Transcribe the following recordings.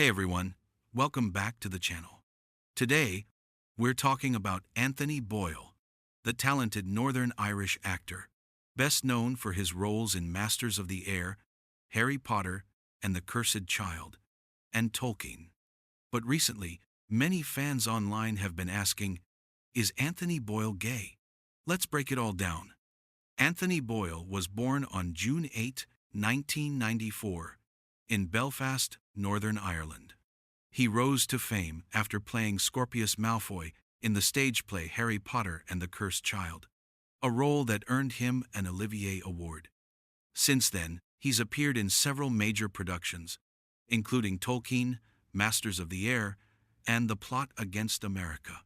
Hey everyone, welcome back to the channel. Today, we're talking about Anthony Boyle, the talented Northern Irish actor, best known for his roles in Masters of the Air, Harry Potter and the Cursed Child, and Tolkien. But recently, many fans online have been asking, is Anthony Boyle gay? Let's break it all down. Anthony Boyle was born on June 8, 1994, in Belfast, Northern Ireland. He rose to fame after playing Scorpius Malfoy in the stage play Harry Potter and the Cursed Child, a role that earned him an Olivier Award. Since then, he's appeared in several major productions, including Tolkien, Masters of the Air, and The Plot Against America.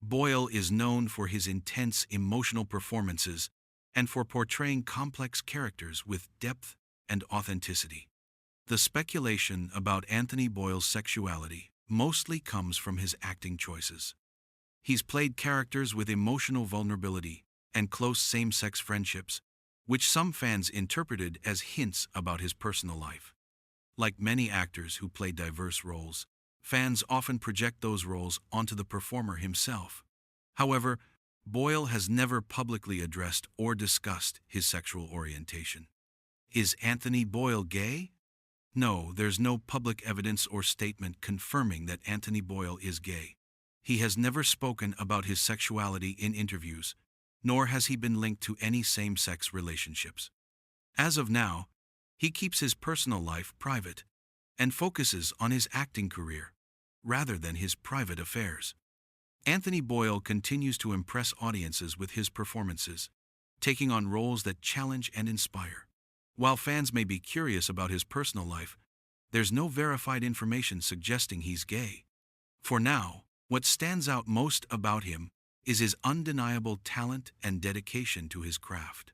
Boyle is known for his intense emotional performances and for portraying complex characters with depth and authenticity. The speculation about Anthony Boyle's sexuality mostly comes from his acting choices. He's played characters with emotional vulnerability and close same-sex friendships, which some fans interpreted as hints about his personal life. Like many actors who play diverse roles, fans often project those roles onto the performer himself. However, Boyle has never publicly addressed or discussed his sexual orientation. Is Anthony Boyle gay? No, there's no public evidence or statement confirming that Anthony Boyle is gay. He has never spoken about his sexuality in interviews, nor has he been linked to any same-sex relationships. As of now, he keeps his personal life private and focuses on his acting career, rather than his private affairs. Anthony Boyle continues to impress audiences with his performances, taking on roles that challenge and inspire. While fans may be curious about his personal life, there's no verified information suggesting he's gay. For now, what stands out most about him is his undeniable talent and dedication to his craft.